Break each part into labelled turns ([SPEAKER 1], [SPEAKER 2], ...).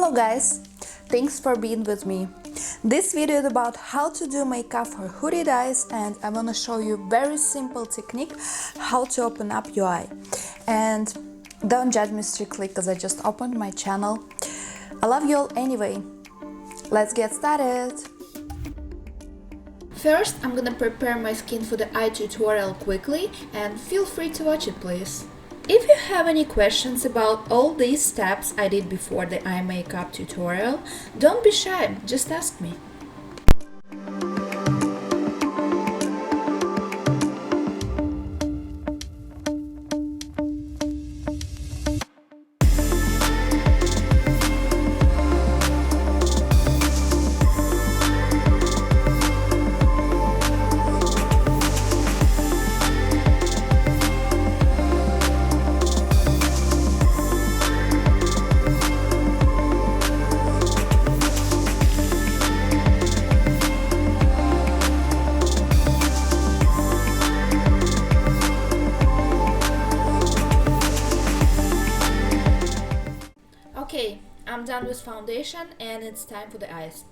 [SPEAKER 1] Hello guys, thanks for being with me. This video is about how to do makeup for hooded eyes, and I'm gonna show you very simple technique how to open up your eye. And don't judge me strictly because I just opened my channel. I love you all anyway. Let's get started. First, I'm gonna prepare my skin for the eye tutorial quickly, and feel free to watch it please. If you have any questions about all these steps I did before the eye makeup tutorial, don't be shy, just ask me. Okay, I'm done with foundation and it's time for the eyes.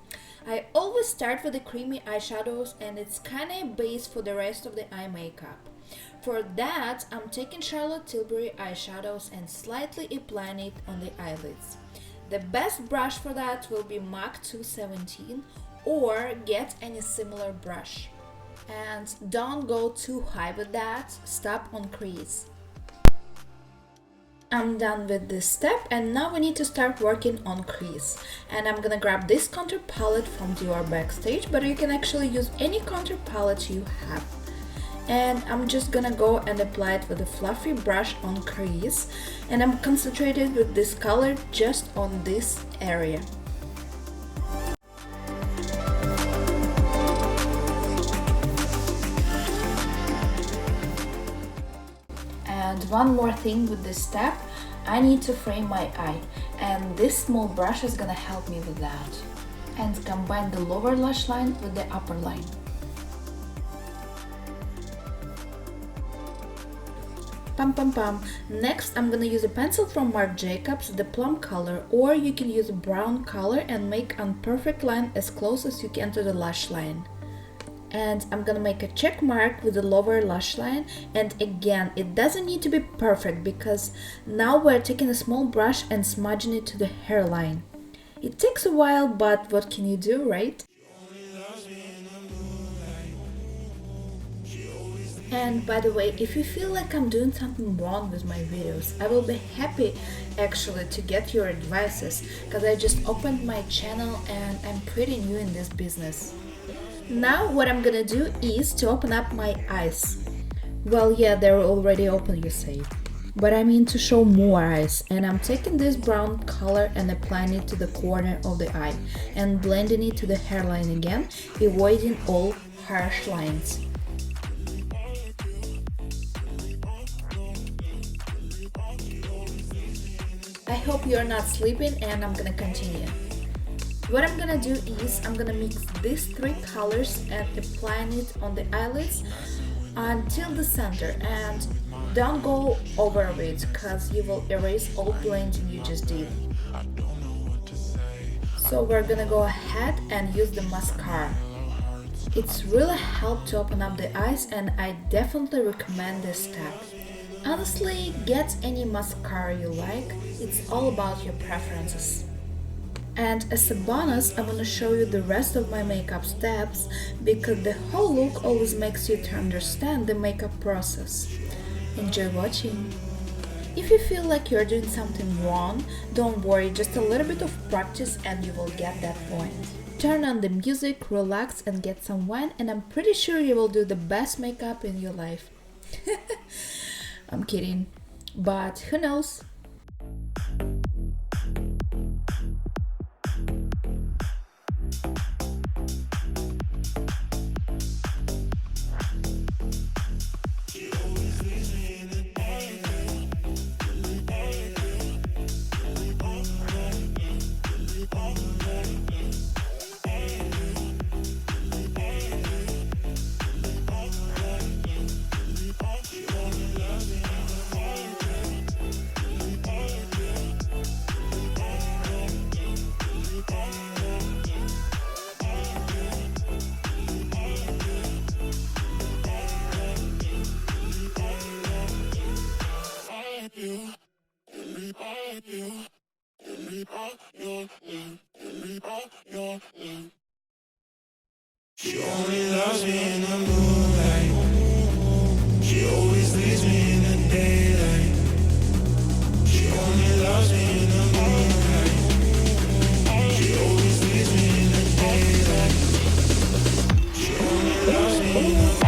[SPEAKER 1] I always start with the creamy eyeshadows and it's kinda a base for the rest of the eye makeup. For that, I'm taking Charlotte Tilbury eyeshadows and slightly applying it on the eyelids. The best brush for that will be Marc 217 or get any similar brush. And don't go too high with that, stop on crease. I'm done with this step and now we need to start working on crease. And I'm gonna grab this contour palette from Dior Backstage, but you can actually use any contour palette you have. And I'm just gonna go and apply it with a fluffy brush on crease, and I'm concentrated with this color just on this area. And one more thing with this step, I need to frame my eye, and this small brush is gonna help me with that. And combine the lower lash line with the upper line. Pam pam pam. Next, I'm gonna use a pencil from Marc Jacobs, the Plum color, or you can use a brown color and make a perfect line as close as you can to the lash line. And I'm gonna make a check mark with the lower lash line, and again it doesn't need to be perfect because now we're taking a small brush and smudging it to the hairline. It takes a while, but what can you do, right? And by the way, if you feel like I'm doing something wrong with my videos, I will be happy actually to get your advices because I just opened my channel and I'm pretty new in this business. Now what I'm gonna do is to open up my eyes. Well, yeah, they're already open, you say. But I mean to show more eyes, and I'm taking this brown color and applying it to the corner of the eye and blending it to the hairline again, avoiding all harsh lines. I hope you're not sleeping and I'm gonna continue. What I'm gonna do is I'm gonna mix these three colors and applying it on the eyelids until the center, and don't go over it because you will erase all blending you just did. So we're gonna go ahead and use the mascara. It's really helped to open up the eyes and I definitely recommend this step. Honestly, get any mascara you like, it's all about your preferences. And as a bonus, I'm gonna show you the rest of my makeup steps because the whole look always makes you to understand the makeup process. Enjoy watching! If you feel like you're doing something wrong, don't worry, just a little bit of practice and you will get that point. Turn on the music, relax and get some wine, and I'm pretty sure you will do the best makeup in your life. I'm kidding, but who knows?
[SPEAKER 2] She only loves me in the moonlight. She always leaves me in the daylight. She only loves me in the moonlight. She always leaves me in the daylight. She only loves me in the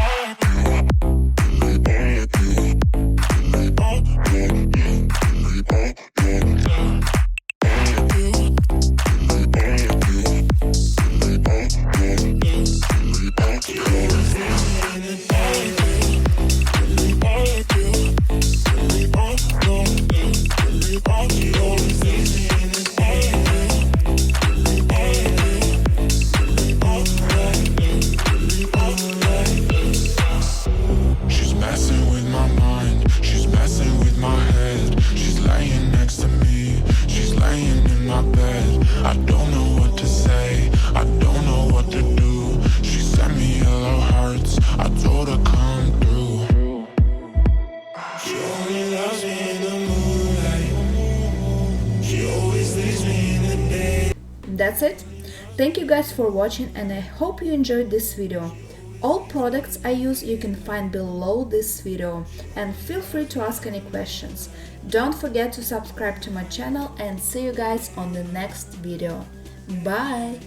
[SPEAKER 2] She's messing with my mind, she's messing with my head. She's laying next to me, she's laying in my bed. I don't know what to say, I don't know what to do. She sent me yellow hearts, I told her come through. She only loves me in the moonlight. She always leaves me in the day.
[SPEAKER 1] That's it. Thank you guys for watching and I hope you enjoyed this video. All products I use you can find below this video and feel free to ask any questions. Don't forget to subscribe to my channel and see you guys on the next video. Bye!